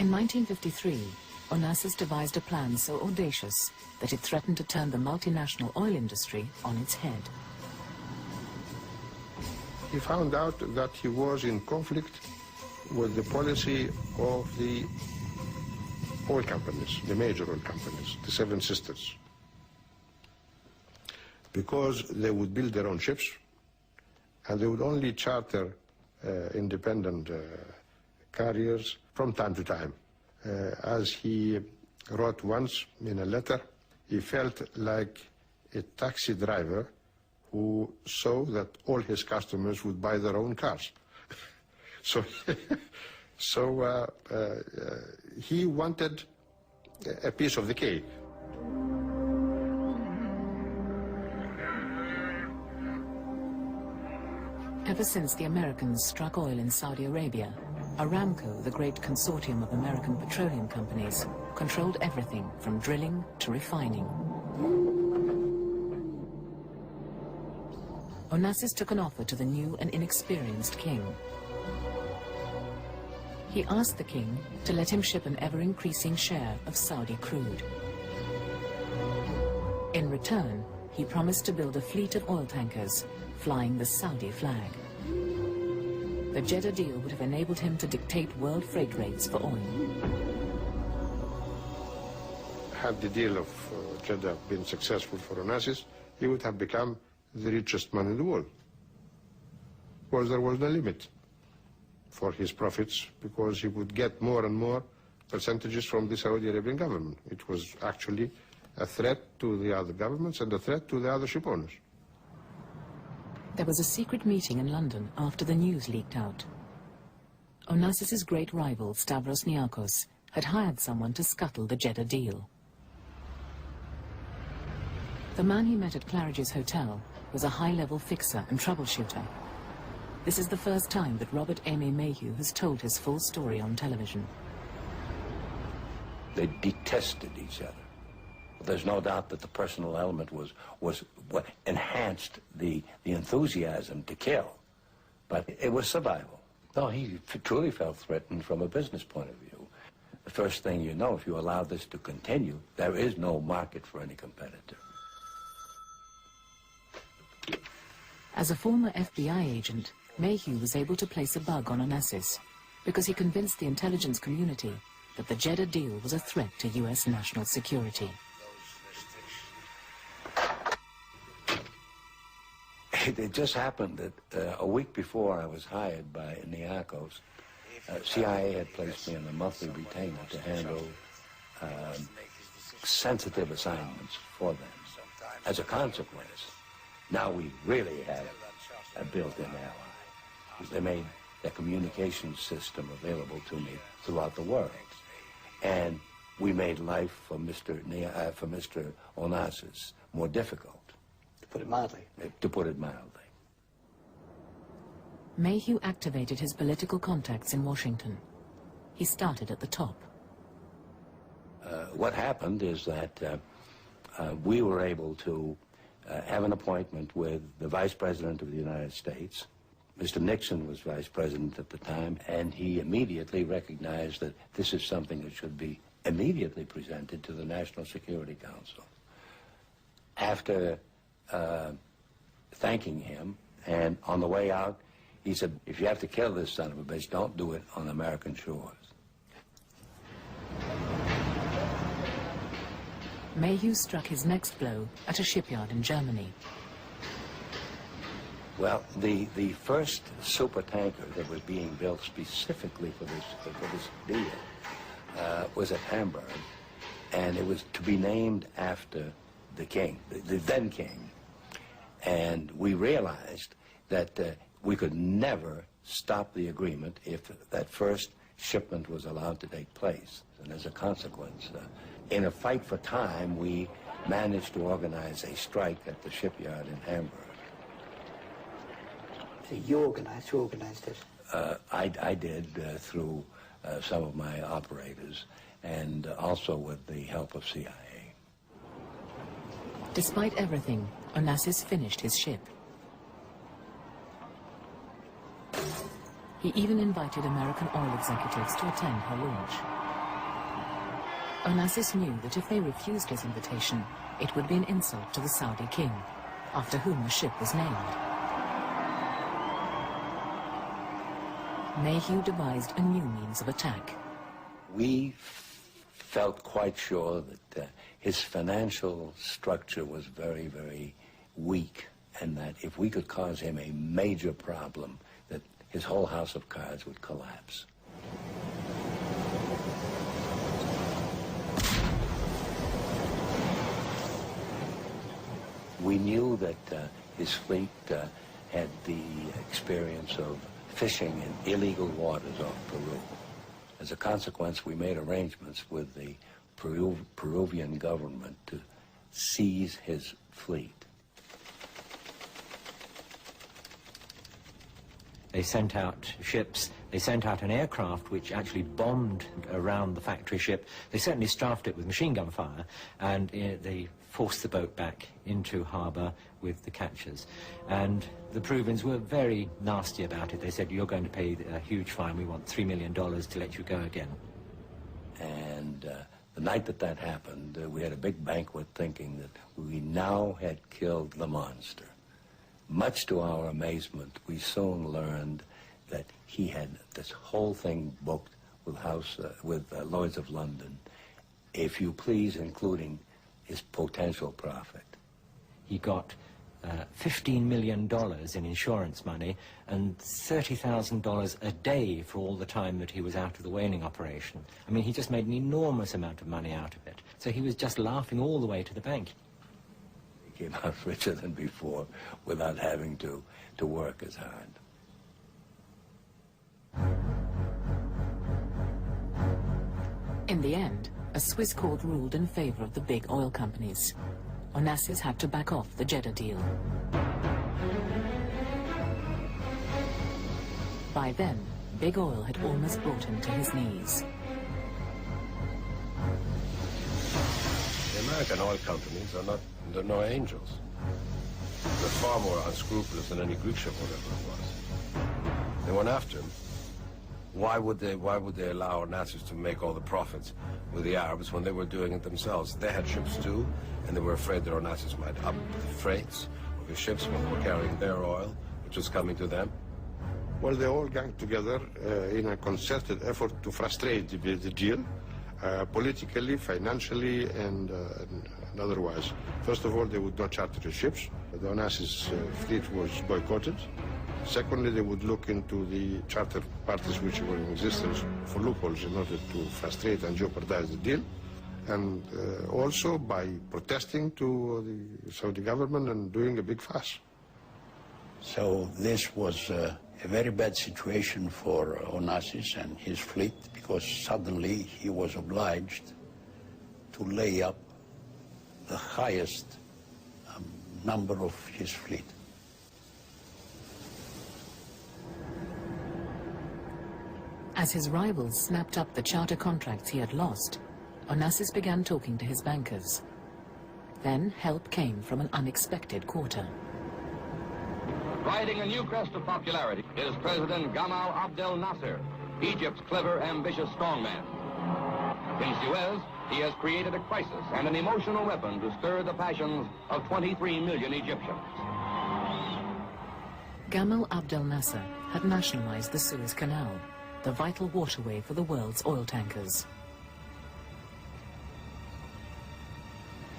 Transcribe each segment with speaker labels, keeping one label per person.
Speaker 1: In 1953, Onassis devised a plan so audacious that it threatened to turn the multinational oil industry on its head.
Speaker 2: He found out that he was in conflict with the policy of the oil companies, the major oil companies, the Seven Sisters, because they would build their own ships and they would only charter independent carriers from time to time. As he wrote once in a letter, he felt like a taxi driver who saw that all his customers would buy their own cars. So he wanted a piece of the cake.
Speaker 1: Ever since the Americans struck oil in Saudi Arabia, Aramco, the great consortium of American petroleum companies, controlled everything from drilling to refining. Onassis took an offer to the new and inexperienced king. He asked the king to let him ship an ever-increasing share of Saudi crude. In return, he promised to build a fleet of oil tankers flying the Saudi flag. The Jeddah deal would have enabled him to dictate world freight rates for oil.
Speaker 2: Had the deal of Jeddah been successful for Onassis, he would have become the richest man in the world. Because there was no limit for his profits, because he would get more and more percentages from the Saudi Arabian government. It was actually a threat to the other governments and a threat to the other ship owners.
Speaker 1: There was a secret meeting in London after the news leaked out. Onassis's great rival, Stavros Niarchos, had hired someone to scuttle the Jeddah deal. The man he met at Claridge's hotel was a high-level fixer and troubleshooter. This is the first time that Robert Aimé Mayhew has told his full story on television.
Speaker 3: They detested each other. There's no doubt that the personal element was what enhanced the enthusiasm to kill, but it was survival. No, he truly felt threatened from a business point of view. The first thing you know, if you allow this to continue, there is no market for any competitor.
Speaker 1: As a former FBI agent, Mayhew was able to place a bug on Onassis because he convinced the intelligence community that the Jeddah deal was a threat to U.S. national security.
Speaker 3: It just happened that a week before I was hired by Niarchos, CIA had placed me on a monthly retainer to handle sensitive assignments for them. As a consequence, now we really have a built-in ally. They made their communication system available to me throughout the world. And we made life for Mr. Onassis more difficult.
Speaker 4: To put it mildly.
Speaker 3: To put it mildly.
Speaker 1: Mayhew activated his political contacts in Washington. He started at the top.
Speaker 3: What happened is that we were able to have an appointment with the Vice President of the United States. Mr. Nixon was Vice President at the time, and he immediately recognized that this is something that should be immediately presented to the National Security Council. After thanking him, and on the way out, he said, if you have to kill this son of a bitch, don't do it on American shores.
Speaker 1: Mayhew struck his next blow at a shipyard in Germany.
Speaker 3: Well, the first super tanker that was being built specifically for this deal was at Hamburg, and it was to be named after the king, the then king. And we realized that we could never stop the agreement if that first shipment was allowed to take place. And as a consequence, in a fight for time, we managed to organize a strike at the shipyard in Hamburg.
Speaker 4: So you organized? Who organized it?
Speaker 3: I did through some of my operators, and also with the help of CIA.
Speaker 1: Despite everything, Onassis finished his ship. He even invited American oil executives to attend her launch. Onassis knew that if they refused his invitation, it would be an insult to the Saudi king, after whom the ship was named. Mayhew devised a new means of attack.
Speaker 3: We felt quite sure that his financial structure was very, very weak, and that if we could cause him a major problem, that his whole house of cards would collapse. We knew that his fleet had the experience of fishing in illegal waters off Peru. As a consequence, we made arrangements with the Peruvian government to seize his fleet.
Speaker 5: They sent out ships, they sent out an aircraft which actually bombed around the factory ship. They certainly strafed it with machine gun fire, and they forced the boat back into harbour with the catchers. And the Peruvians were very nasty about it. They said, you're going to pay a huge fine, we want $3 million to let you go again.
Speaker 3: And the night that happened, we had a big banquet thinking that we now had killed the monster. Much to our amazement, we soon learned that he had this whole thing booked with Lloyd's of London, if you please, including his potential profit.
Speaker 5: He got $15 million in insurance money and $30,000 a day for all the time that he was out of the whaling operation. I mean, he just made an enormous amount of money out of it. So he was just laughing all the way to the bank.
Speaker 3: He came out richer than before without having to work as hard.
Speaker 1: In the end, a Swiss court ruled in favor of the big oil companies. Onassis had to back off the Jeddah deal. By then, big oil had almost brought him to his knees.
Speaker 2: The American oil companies they're no angels. They're far more unscrupulous than any Greek ship, whatever it was. They went after him. Why would they allow Onassis to make all the profits with the Arabs when they were doing it themselves? They had ships too, and they were afraid that Onassis might up the freights of his ships when they were carrying their oil, which was coming to them. Well, they all gang together in a concerted effort to frustrate the deal, politically, financially, and otherwise. First of all, they would not charter the ships. The Onassis fleet was boycotted. Secondly, they would look into the charter parties which were in existence for loopholes in order to frustrate and jeopardize the deal. And also by protesting to the Saudi government and doing a big fuss.
Speaker 6: So this was a very bad situation for Onassis and his fleet, because suddenly he was obliged to lay up the highest number of his fleet.
Speaker 1: As his rivals snapped up the charter contracts he had lost, Onassis began talking to his bankers. Then help came from an unexpected quarter.
Speaker 7: Riding a new crest of popularity is President Gamal Abdel Nasser, Egypt's clever, ambitious strongman. In Suez, he has created a crisis and an emotional weapon to stir the passions of 23 million Egyptians.
Speaker 1: Gamal Abdel Nasser had nationalized the Suez Canal, the vital waterway for the world's oil tankers.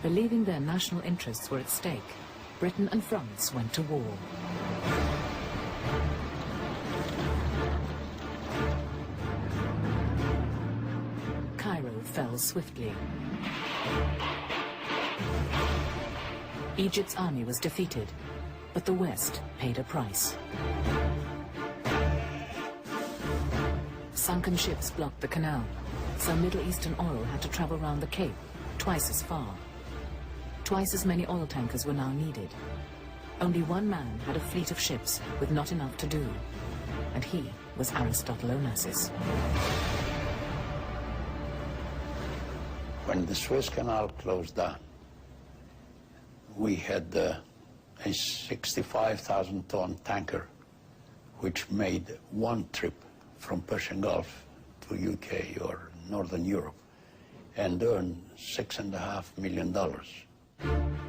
Speaker 1: Believing their national interests were at stake, Britain and France went to war. Cairo fell swiftly. Egypt's army was defeated, but the West paid a price. Sunken ships blocked the canal, so Middle Eastern oil had to travel round the Cape, twice as far. Twice as many oil tankers were now needed. Only one man had a fleet of ships with not enough to do, and he was Aristotle Onassis.
Speaker 6: When the Suez Canal closed down, we had a 65,000-ton tanker which made one trip from Persian Gulf to UK or Northern Europe. and earn $6.5 million.